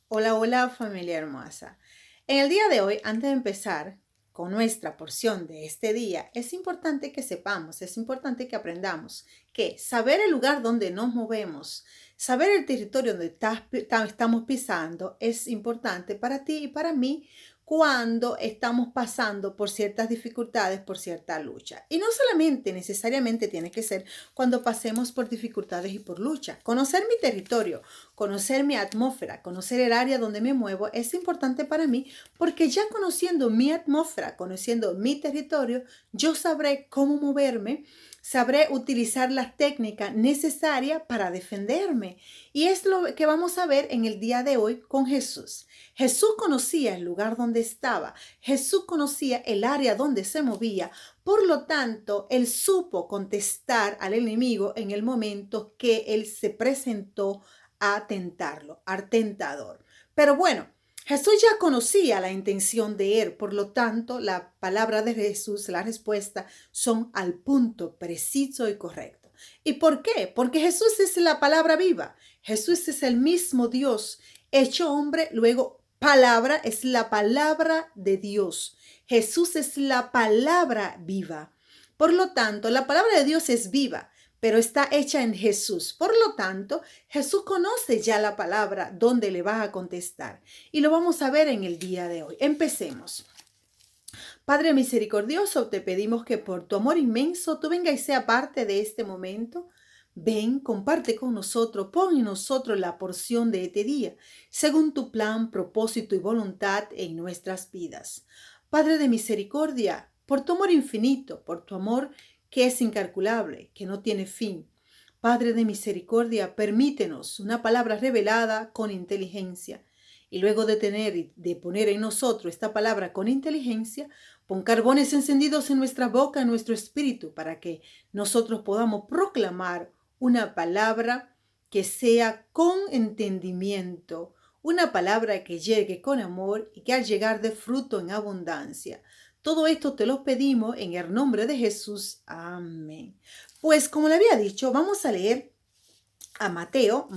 Hola, hola familia hermosa. En el día de hoy, antes de empezar con nuestra porción de este día, es importante que sepamos, es importante que aprendamos que saber el lugar donde nos movemos, saber el territorio donde estamos pisando es importante para ti y para mí cuando estamos pasando por ciertas dificultades, por cierta lucha. Y no solamente necesariamente tiene que ser cuando pasemos por dificultades y por lucha. Conocer mi territorio, conocer mi atmósfera, conocer el área donde me muevo es importante para mí porque ya conociendo mi atmósfera, conociendo mi territorio, yo sabré cómo moverme, sabré utilizar las técnicas necesarias para defenderme. Y es lo que vamos a ver en el día de hoy con Jesús. Jesús conocía el lugar donde estaba, Jesús conocía el área donde se movía, por lo tanto, él supo contestar al enemigo en el momento que él se presentó a tentarlo, al tentador. Pero bueno, Jesús ya conocía la intención de él, por lo tanto, la palabra de Jesús, la respuesta, son al punto, preciso y correcto. ¿Y por qué? Porque Jesús es la palabra viva. Jesús es el mismo Dios hecho hombre, luego palabra es la palabra de Dios. Jesús es la palabra viva. Por lo tanto, la palabra de Dios es viva, pero está hecha en Jesús. Por lo tanto, Jesús conoce ya la palabra donde le va a contestar. Y lo vamos a ver en el día de hoy. Empecemos. Padre misericordioso, te pedimos que por tu amor inmenso tú vengas y sea parte de este momento. Ven, comparte con nosotros, pon en nosotros la porción de este día, según tu plan, propósito y voluntad en nuestras vidas. Padre de misericordia, por tu amor infinito, por tu amor que es incalculable, que no tiene fin. Padre de misericordia, permítenos una palabra revelada con inteligencia. Y luego de tener y de poner en nosotros esta palabra con inteligencia, pon carbones encendidos en nuestra boca, en nuestro espíritu, para que nosotros podamos proclamar una palabra que sea con entendimiento, una palabra que llegue con amor y que al llegar de fruto en abundancia. Todo esto te lo pedimos en el nombre de Jesús. Amén. Pues como le había dicho, vamos a leer a Mateo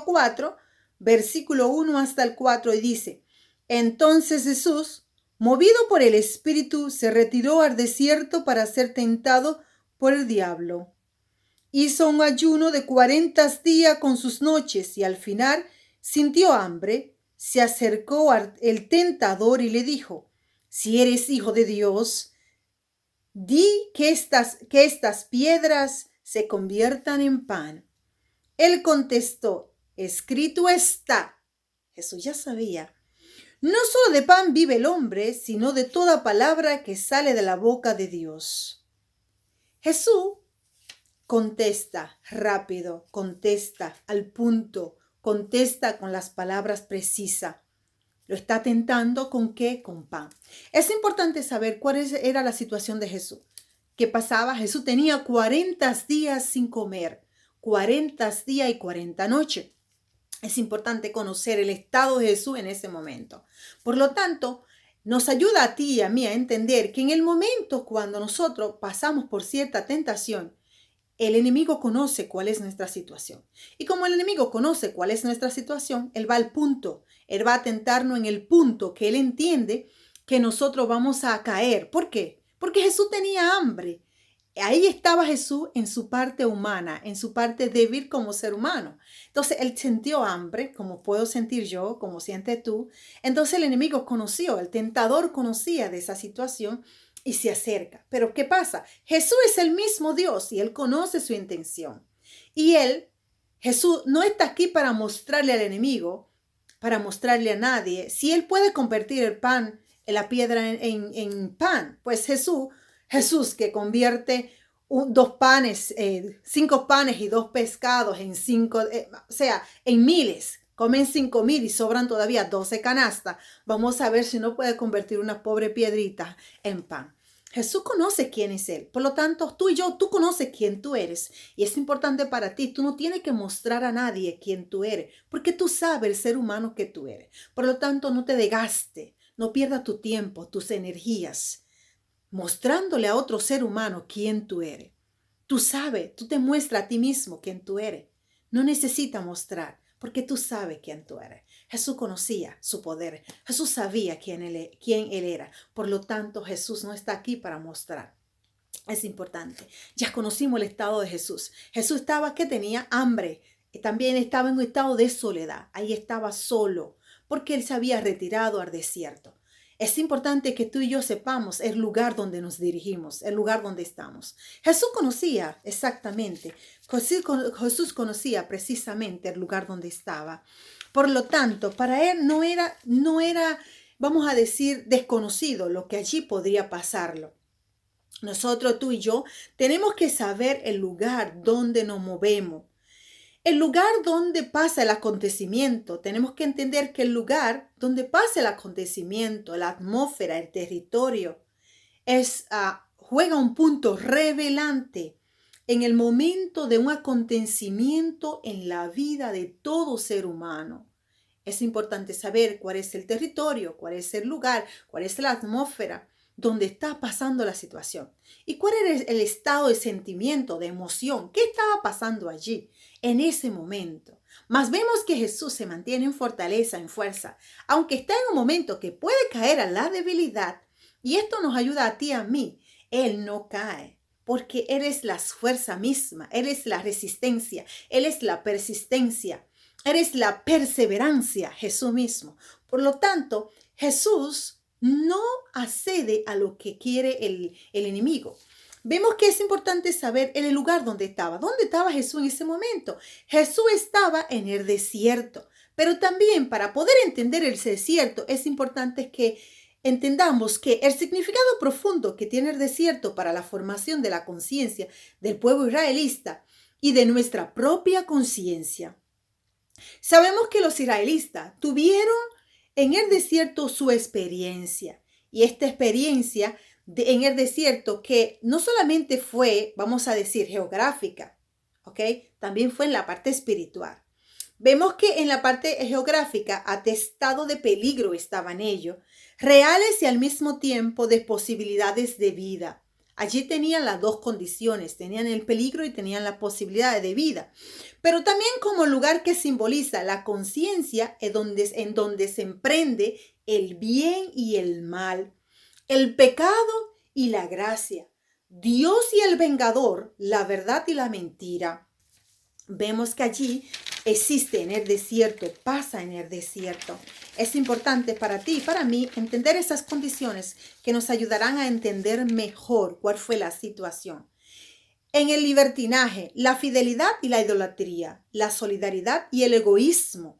4, versículo 1 hasta el 4 y dice, entonces Jesús, movido por el Espíritu, se retiró al desierto para ser tentado por el diablo. Hizo un ayuno de 40 días con sus noches y al final sintió hambre. Se acercó al tentador y le dijo, si eres hijo de Dios, di que estas piedras se conviertan en pan. Él contestó, escrito está. Jesús ya sabía. No solo de pan vive el hombre, sino de toda palabra que sale de la boca de Dios. Jesús contesta rápido, contesta al punto, contesta con las palabras precisas. Lo está tentando ¿con qué? Con pan. Es importante saber cuál era la situación de Jesús. ¿Qué pasaba? Jesús tenía 40 días sin comer, 40 días y 40 noches. Es importante conocer el estado de Jesús en ese momento. Por lo tanto, nos ayuda a ti y a mí a entender que en el momento cuando nosotros pasamos por cierta tentación, el enemigo conoce cuál es nuestra situación. Y como el enemigo conoce cuál es nuestra situación, él va al punto. Él va a tentarnos en el punto que él entiende que nosotros vamos a caer. ¿Por qué? Porque Jesús tenía hambre. Ahí estaba Jesús en su parte humana, en su parte débil como ser humano. Entonces él sintió hambre, como puedo sentir yo, como sientes tú. Entonces el enemigo conoció, el tentador conocía de esa situación y se acerca. Pero ¿qué pasa? Jesús es el mismo Dios y él conoce su intención. Y Jesús, no está aquí para mostrarle al enemigo, para mostrarle a nadie, si él puede convertir el pan, la piedra en pan. Pues Jesús que convierte dos panes, 5 panes y 2 pescados en 5, o sea, en miles. Comen 5,000 y sobran todavía 12 canastas. Vamos a ver si no puede convertir una pobre piedrita en pan. Jesús conoce quién es Él. Por lo tanto, tú y yo, tú conoces quién tú eres. Y es importante para ti. Tú no tienes que mostrar a nadie quién tú eres, porque tú sabes el ser humano que tú eres. Por lo tanto, no te desgaste. No pierdas tu tiempo, tus energías, mostrándole a otro ser humano quién tú eres. Tú sabes, tú te muestras a ti mismo quién tú eres. No necesitas mostrar, porque tú sabes quién tú eres. Jesús conocía su poder. Jesús sabía quién él era. Por lo tanto, Jesús no está aquí para mostrar. Es importante. Ya conocimos el estado de Jesús. Jesús estaba que tenía hambre. También estaba en un estado de soledad. Ahí estaba solo porque él se había retirado al desierto. Es importante que tú y yo sepamos el lugar donde nos dirigimos, el lugar donde estamos. Jesús conocía exactamente, Jesús conocía precisamente el lugar donde estaba. Por lo tanto, para él no era, vamos a decir, desconocido lo que allí podría pasarlo. Nosotros, tú y yo, tenemos que saber el lugar donde nos movemos. El lugar donde pasa el acontecimiento, tenemos que entender que el lugar donde pasa el acontecimiento, la atmósfera, el territorio, juega un punto revelante en el momento de un acontecimiento en la vida de todo ser humano. Es importante saber cuál es el territorio, cuál es el lugar, cuál es la atmósfera donde está pasando la situación y cuál es el estado de sentimiento, de emoción, qué estaba pasando allí en ese momento. Mas vemos que Jesús se mantiene en fortaleza, en fuerza, aunque está en un momento que puede caer a la debilidad, y esto nos ayuda a ti y a mí. Él no cae, porque Él es la fuerza misma, Él es la resistencia, Él es la persistencia, Él es la perseverancia, Jesús mismo. Por lo tanto, Jesús no accede a lo que quiere el enemigo. Vemos que es importante saber el lugar donde estaba. ¿Dónde estaba Jesús en ese momento? Jesús estaba en el desierto. Pero también para poder entender el desierto es importante que entendamos que el significado profundo que tiene el desierto para la formación de la conciencia del pueblo israelita y de nuestra propia conciencia. Sabemos que los israelitas tuvieron en el desierto su experiencia, y esta experiencia en el desierto que no solamente fue, vamos a decir, geográfica, ¿ok? También fue en la parte espiritual. Vemos que en la parte geográfica, atestado de peligro estaban ellos, reales y al mismo tiempo de posibilidades de vida. Allí tenían las dos condiciones, tenían el peligro y tenían la posibilidad de vida. Pero también como lugar que simboliza la conciencia en donde se emprende el bien y el mal, el pecado y la gracia, Dios y el vengador, la verdad y la mentira. Vemos que allí existe en el desierto, pasa en el desierto. Es importante para ti y para mí entender esas condiciones que nos ayudarán a entender mejor cuál fue la situación. En el libertinaje, la fidelidad y la idolatría, la solidaridad y el egoísmo,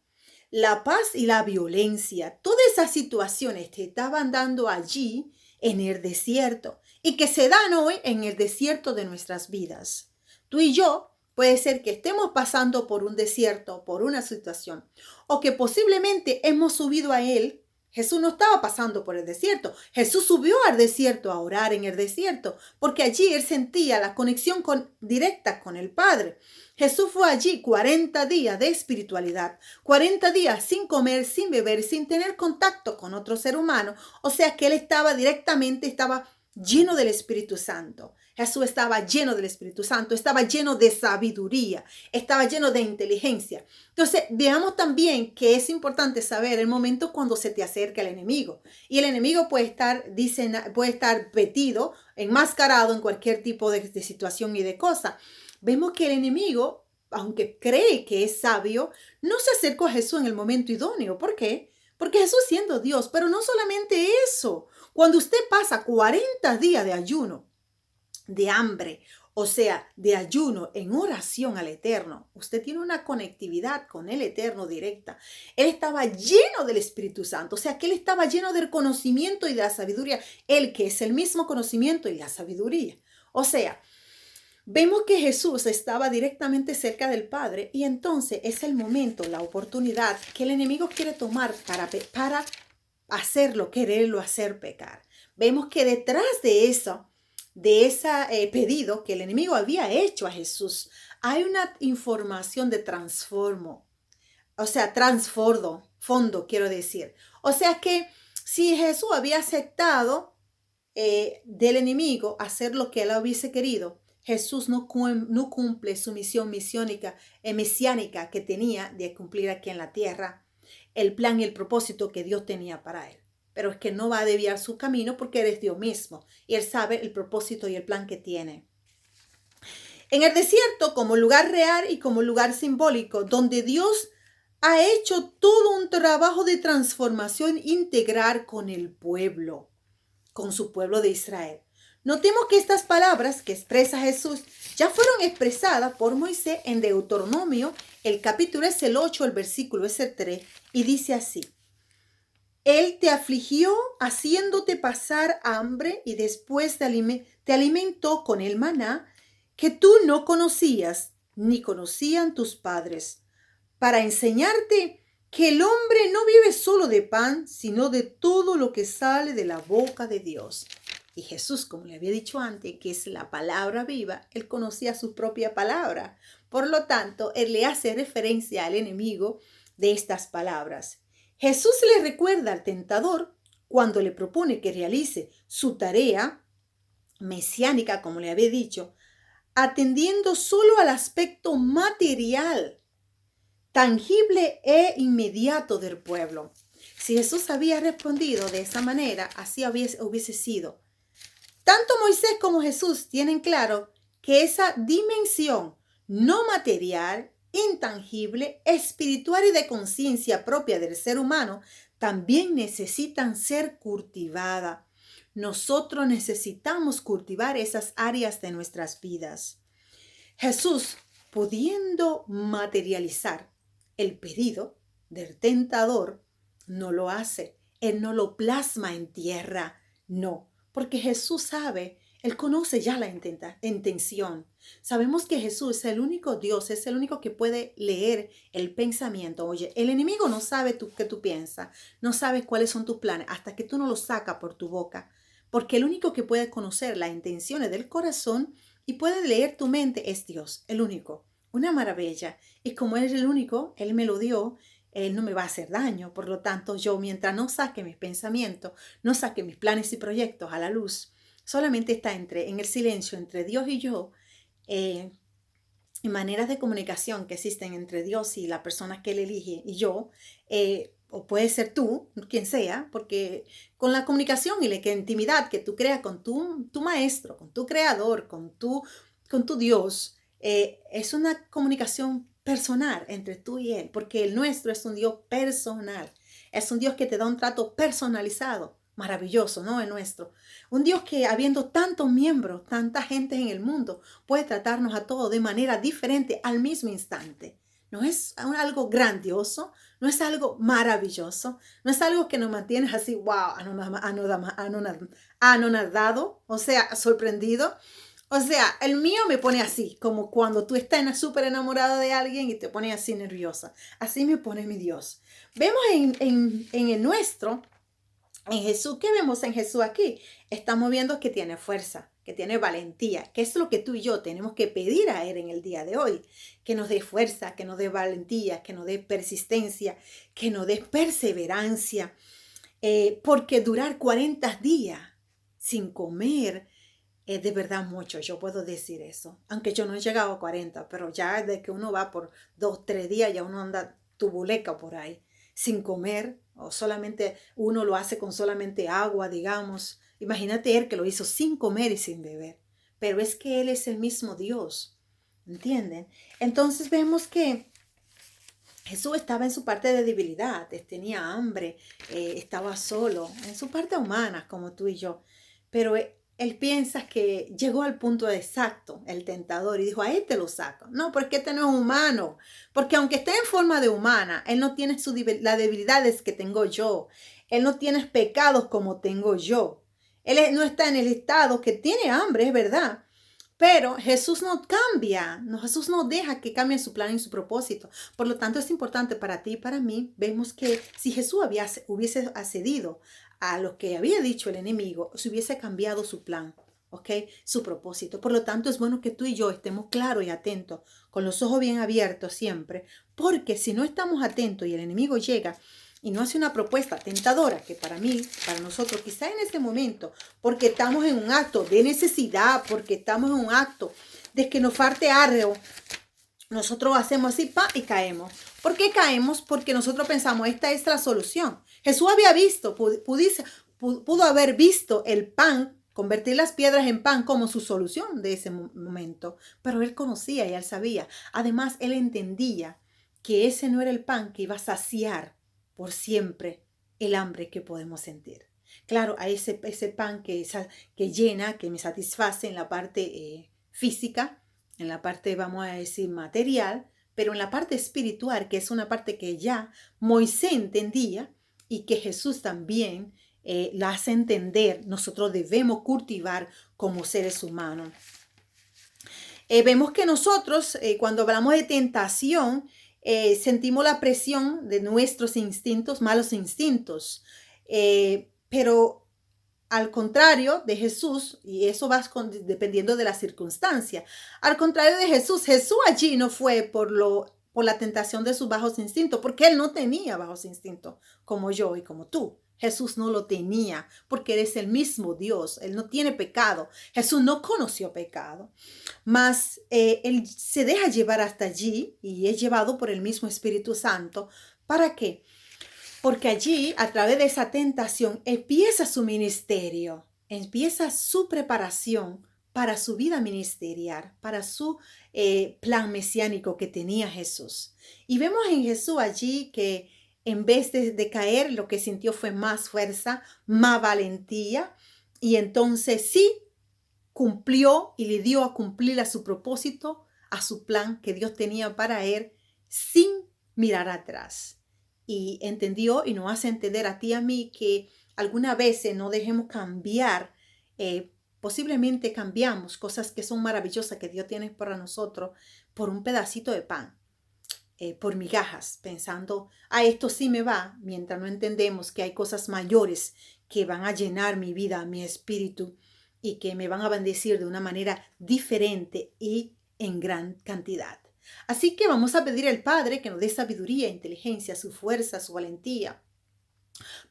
la paz y la violencia, todas esas situaciones que estaban dando allí en el desierto y que se dan hoy en el desierto de nuestras vidas. Tú y yo puede ser que estemos pasando por un desierto, por una situación, o que posiblemente hemos subido a él. Jesús no estaba pasando por el desierto. Jesús subió al desierto a orar en el desierto, porque allí él sentía la conexión directa con el Padre. Jesús fue allí 40 días de espiritualidad, 40 días sin comer, sin beber, sin tener contacto con otro ser humano. O sea que él estaba lleno del Espíritu Santo. Jesús estaba lleno del Espíritu Santo, estaba lleno de sabiduría, estaba lleno de inteligencia. Entonces, veamos también que es importante saber el momento cuando se te acerca el enemigo. Y el enemigo puede estar metido, enmascarado en cualquier tipo de situación y de cosa. Vemos que el enemigo, aunque cree que es sabio, no se acercó a Jesús en el momento idóneo. ¿Por qué? Porque Jesús siendo Dios, pero no solamente eso. Cuando usted pasa 40 días de ayuno, de hambre, o sea, de ayuno en oración al Eterno, usted tiene una conectividad con el Eterno directa. Él estaba lleno del Espíritu Santo, o sea que él estaba lleno del conocimiento y de la sabiduría, él que es el mismo conocimiento y la sabiduría. O sea, vemos que Jesús estaba directamente cerca del Padre y entonces es el momento, la oportunidad que el enemigo quiere tomar para hacerlo, quererlo hacer pecar. Vemos que detrás de eso, de ese pedido que el enemigo había hecho a Jesús, hay una información de transformo, o sea, fondo, quiero decir. O sea que si Jesús había aceptado del enemigo hacer lo que él hubiese querido, Jesús no cumple su misión mesiánica que tenía de cumplir aquí en la tierra. el plan y el propósito que Dios tenía para él. Pero es que no va a desviar su camino porque eres Dios mismo y él sabe el propósito y el plan que tiene. En el desierto, como lugar real y como lugar simbólico, donde Dios ha hecho todo un trabajo de transformación integral con el pueblo, con su pueblo de Israel. Notemos que estas palabras que expresa Jesús ya fueron expresadas por Moisés en Deuteronomio. El capítulo es el 8, el versículo es el 3, y dice así: Él te afligió haciéndote pasar hambre y después te alimentó con el maná que tú no conocías ni conocían tus padres, para enseñarte que el hombre no vive solo de pan, sino de todo lo que sale de la boca de Dios. Y Jesús, como le había dicho antes, que es la palabra viva, él conocía su propia palabra. Por lo tanto, él le hace referencia al enemigo de estas palabras. Jesús le recuerda al tentador cuando le propone que realice su tarea mesiánica, como le había dicho, atendiendo solo al aspecto material, tangible e inmediato del pueblo. Si Jesús había respondido de esa manera, así hubiese sido. Tanto Moisés como Jesús tienen claro que esa dimensión no material, intangible, espiritual y de conciencia propia del ser humano también necesitan ser cultivadas. Nosotros necesitamos cultivar esas áreas de nuestras vidas. Jesús, pudiendo materializar el pedido del tentador, no lo hace. Él no lo plasma en tierra, no, porque Jesús sabe, él conoce ya la intención. Sabemos que Jesús es el único Dios, es el único que puede leer el pensamiento. Oye, el enemigo no sabe qué tú piensas, no sabe cuáles son tus planes hasta que tú no los sacas por tu boca. Porque el único que puede conocer las intenciones del corazón y puede leer tu mente es Dios, el único. Una maravilla. Y como Él es el único, Él me lo dio, Él no me va a hacer daño. Por lo tanto, yo mientras no saque mis pensamientos, no saque mis planes y proyectos a la luz, solamente está en el silencio entre Dios y yo, y maneras de comunicación que existen entre Dios y la persona que Él elige y yo, o puede ser tú, quien sea, porque con la comunicación y la intimidad que tú creas con tu maestro, con tu creador, con tu Dios, es una comunicación personal entre tú y Él, porque el nuestro es un Dios personal, es un Dios que te da un trato personalizado, maravilloso, ¿no? El nuestro. Un Dios que habiendo tantos miembros, tanta gente en el mundo, puede tratarnos a todos de manera diferente al mismo instante. No es algo grandioso, no es algo maravilloso, no es algo que nos mantiene así, wow, anonadado, o sea, sorprendido. O sea, el mío me pone así, como cuando tú estás súper enamorada de alguien y te pone así nerviosa. Así me pone mi Dios. Vemos en el nuestro, en Jesús, ¿qué vemos en Jesús aquí? Estamos viendo que tiene fuerza, que tiene valentía, que es lo que tú y yo tenemos que pedir a Él en el día de hoy. Que nos dé fuerza, que nos dé valentía, que nos dé persistencia, que nos dé perseverancia. Porque durar 40 días sin comer es de verdad mucho, yo puedo decir eso. Aunque yo no he llegado a 40, pero ya de que uno va por 2, 3 días, ya uno anda tubuleca por ahí, sin comer, o solamente uno lo hace con solamente agua, digamos. Imagínate Él que lo hizo sin comer y sin beber. Pero es que Él es el mismo Dios, ¿entienden? Entonces vemos que Jesús estaba en su parte de debilidad, tenía hambre, estaba solo, en su parte humana, como tú y yo. Pero él piensa que llegó al punto exacto, el tentador, y dijo, a este lo saco. No, porque este no es humano. Porque aunque esté en forma de humana, él no tiene las debilidades que tengo yo. Él no tiene pecados como tengo yo. Él no está en el estado que tiene hambre, es verdad. Pero Jesús no cambia, Jesús no deja que cambie su plan y su propósito. Por lo tanto, es importante para ti y para mí. Vemos que si Jesús hubiese accedido a lo que había dicho el enemigo, se hubiese cambiado su plan, ¿ok? Su propósito. Por lo tanto, es bueno que tú y yo estemos claros y atentos, con los ojos bien abiertos siempre, porque si no estamos atentos y el enemigo llega y no hace una propuesta tentadora, que para mí, para nosotros, quizá en este momento, porque estamos en un acto de necesidad, porque estamos en un acto de que nos falte algo, nosotros hacemos así, pa, y caemos. ¿Por qué caemos? Porque nosotros pensamos, esta es la solución. Jesús había visto, pudo haber visto el pan, convertir las piedras en pan como su solución de ese momento, pero él conocía y él sabía. Además, él entendía que ese no era el pan que iba a saciar por siempre el hambre que podemos sentir. Claro, a ese pan que llena, que me satisface en la parte física, en la parte, vamos a decir, material, pero en la parte espiritual, que es una parte que ya Moisés entendía y que Jesús también la hace entender, nosotros debemos cultivar como seres humanos. Vemos que nosotros, cuando hablamos de tentación, sentimos la presión de nuestros instintos, malos instintos. Pero al contrario de Jesús, y eso va dependiendo de la circunstancia, al contrario de Jesús, Jesús allí no fue por la tentación de sus bajos instintos, porque él no tenía bajos instintos como yo y como tú. Jesús no lo tenía porque él es el mismo Dios, él no tiene pecado. Jesús no conoció pecado, mas él se deja llevar hasta allí y es llevado por el mismo Espíritu Santo. ¿Para qué? Porque allí, a través de esa tentación, empieza su ministerio, empieza su preparación para su vida ministerial, para su plan mesiánico que tenía Jesús. Y vemos en Jesús allí que en vez de caer, lo que sintió fue más fuerza, más valentía, y entonces sí cumplió y le dio a cumplir a su propósito, a su plan que Dios tenía para él, sin mirar atrás. Y entendió y nos hace entender a ti y a mí que algunas veces no dejemos cambiar, posiblemente cambiamos cosas que son maravillosas que Dios tiene para nosotros por un pedacito de pan, por migajas, pensando, esto sí me va, mientras no entendemos que hay cosas mayores que van a llenar mi vida, mi espíritu, y que me van a bendecir de una manera diferente y en gran cantidad. Así que vamos a pedir al Padre que nos dé sabiduría, inteligencia, su fuerza, su valentía.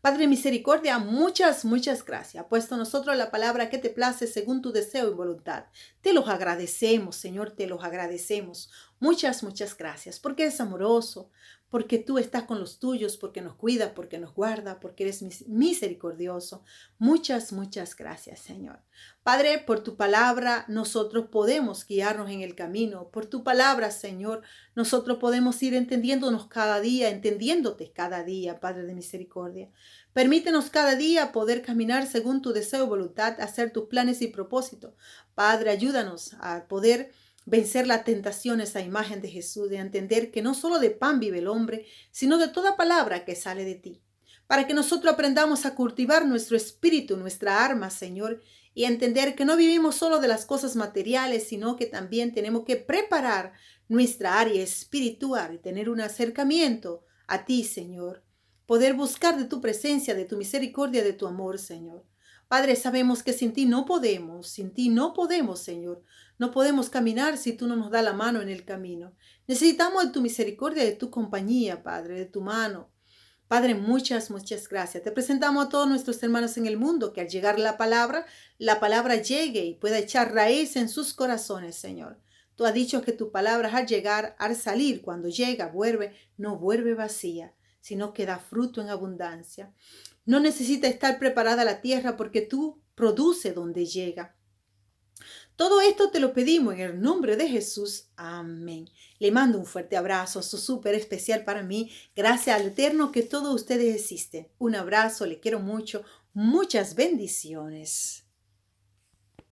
Padre de misericordia, muchas gracias. Ha puesto a nosotros la palabra que te place según tu deseo y voluntad. Te los agradecemos, Señor, te los agradecemos. Muchas gracias, porque eres amoroso, porque tú estás con los tuyos, porque nos cuida, porque nos guarda, porque eres misericordioso. Muchas gracias, Señor. Padre, por tu palabra nosotros podemos guiarnos en el camino. Por tu palabra, Señor, nosotros podemos ir entendiéndonos cada día, entendiéndote cada día, Padre de misericordia. Permítenos cada día poder caminar según tu deseo y voluntad, hacer tus planes y propósitos. Padre, ayúdanos a poder vencer las tentaciones a imagen de Jesús, de entender que no solo de pan vive el hombre, sino de toda palabra que sale de ti. Para que nosotros aprendamos a cultivar nuestro espíritu, nuestra arma, Señor, y entender que no vivimos solo de las cosas materiales, sino que también tenemos que preparar nuestra área espiritual y tener un acercamiento a ti, Señor. Poder buscar de tu presencia, de tu misericordia, de tu amor, Señor. Padre, sabemos que sin ti no podemos, Señor. No podemos caminar si tú no nos das la mano en el camino. Necesitamos de tu misericordia, de tu compañía, Padre, de tu mano. Padre, muchas gracias. Te presentamos a todos nuestros hermanos en el mundo, que al llegar la palabra llegue y pueda echar raíz en sus corazones, Señor. Tú has dicho que tu palabra al llegar, al salir, cuando llega, no vuelve vacía, sino que da fruto en abundancia. No necesita estar preparada la tierra porque tú produces donde llega. Todo esto te lo pedimos en el nombre de Jesús. Amén. Le mando un fuerte abrazo, súper especial para mí. Gracias al Eterno que todos ustedes existen. Un abrazo, le quiero mucho. Muchas bendiciones.